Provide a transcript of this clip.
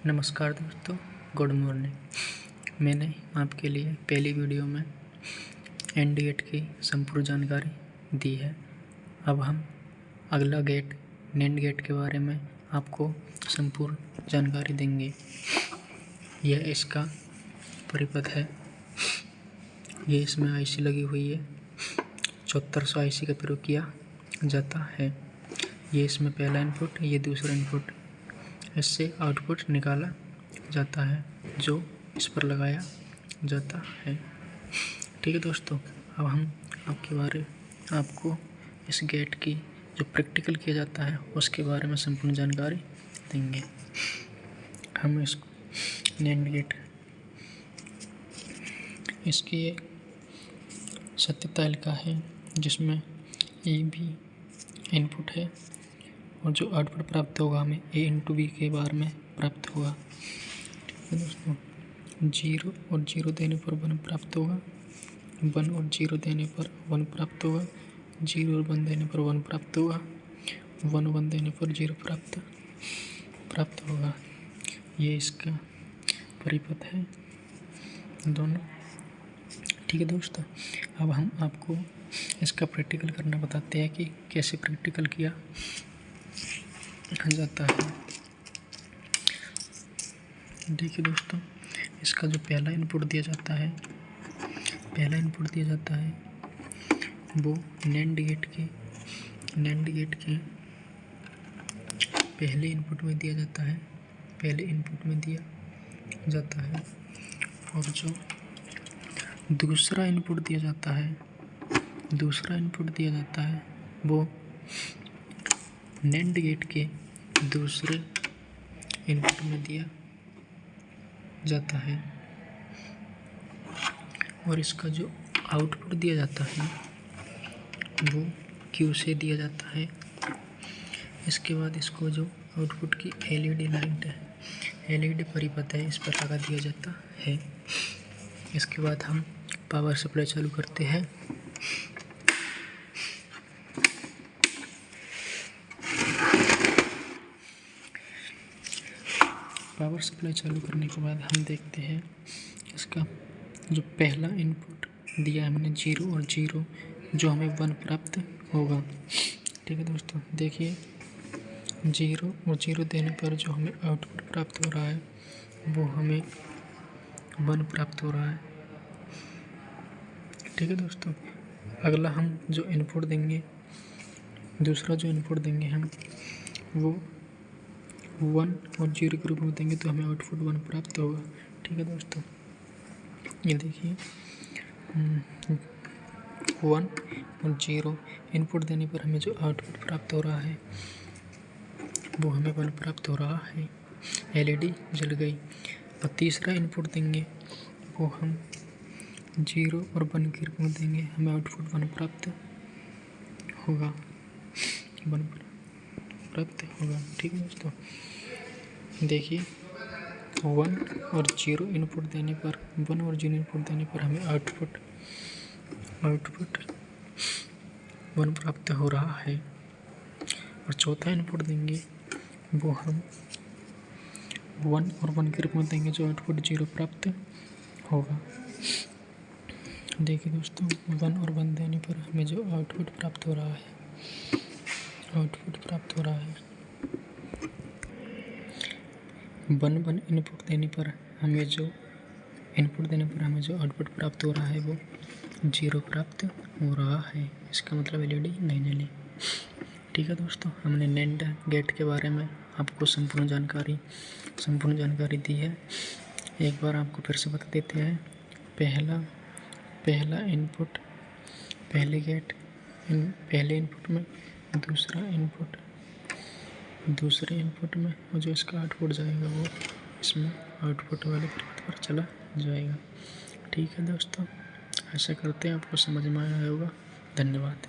नमस्कार दोस्तों, good morning. मैंने आपके लिए पहली वीडियो में एंड गेट की संपूर्ण जानकारी दी है। अब हम अगला गेट नैंड गेट के बारे में आपको संपूर्ण जानकारी देंगे। यह इसका परिपथ है। ये इसमें आईसी लगी हुई है। 7400 आईसी का प्रयोग किया जाता है। ये इसमें पहला इनपुट, ये दूसरा इनपुट। इससे आउटपुट निकाला जाता है जो इस पर लगाया जाता है। ठीक है दोस्तों, अब हम आपको इस गेट की जो प्रैक्टिकल किया जाता है उसके बारे में संपूर्ण जानकारी देंगे। हम इस नैंड गेट इसकी एक सत्यता लिखा है जिसमें ए बी इनपुट है और जो आउटपुट प्राप्त होगा हमें ए इंटू बी के बार में प्राप्त होगा। ठीक है दोस्तों, 0 और 0 देने पर 1 प्राप्त होगा, 1 और 0 देने पर 1 प्राप्त होगा, 0 और 1 देने पर 1 प्राप्त होगा, 1 1 देने पर 0 प्राप्त होगा। ये इसका परिपथ है दोनों। ठीक है दोस्तों, अब हम आपको इसका प्रैक्टिकल करना बताते हैं कि कैसे प्रैक्टिकल किया जाता है। देखिए दोस्तों, इसका जो पहला इनपुट दिया जाता है वो नैंड गेट के पहले इनपुट में दिया जाता है और जो दूसरा इनपुट दिया जाता है वो नैंड गेट के दूसरे इनपुट में दिया जाता है और इसका जो आउटपुट दिया जाता है वो क्यू से दिया जाता है। इसके बाद इसको जो आउटपुट की एलईडी लाइट है, एलईडी परिपथ है, इस पर लगा दिया जाता है। इसके बाद हम पावर सप्लाई चालू करते हैं। पावर सप्लाई चालू करने के बाद हम देखते हैं इसका जो पहला इनपुट दिया हमने 0 और 0, जो हमें 1 प्राप्त होगा। ठीक है दोस्तों, देखिए 0 और 0 देने पर जो हमें आउटपुट प्राप्त हो रहा है वो हमें 1 प्राप्त हो रहा है। ठीक है दोस्तों, अगला हम जो इनपुट देंगे, दूसरा जो इनपुट देंगे हम वो 1 और 0 के रूप में देंगे तो हमें आउटपुट 1 प्राप्त होगा। ठीक है दोस्तों, ये देखिए 1 और 0 इनपुट देने पर हमें जो आउटपुट प्राप्त हो रहा है वो हमें 1 प्राप्त हो रहा है। एलईडी जल गई। और तीसरा इनपुट देंगे वो हम 0 और 1 के रूप में देंगे, हमें आउटपुट 1 प्राप्त होगा। ठीक है दोस्तों, देखिए 1 और 0 इनपुट देने पर हमें आउटपुट 1 प्राप्त हो रहा है। और चौथा इनपुट देंगे वो हम 1 और 1 के रूप में देंगे, जो आउटपुट 0 प्राप्त होगा। देखिए दोस्तों, 1 और 1 देने पर हमें जो आउटपुट प्राप्त हो रहा है 1 इनपुट देने पर हमें जो आउटपुट प्राप्त हो रहा है वो 0 प्राप्त हो रहा है। इसका मतलब एलईडी नहीं जली। ठीक है दोस्तों, हमने नैंड गेट के बारे में आपको संपूर्ण जानकारी दी है। एक बार आपको फिर से बता देते हैं। पहला इनपुट पहले इनपुट में, दूसरे इनपुट में, और जो इसका आउटपुट जाएगा वो इसमें आउटपुट वाले परिपथ पर चला जाएगा। ठीक है दोस्तों, ऐसा करते हैं, आपको समझ में आया होगा। धन्यवाद।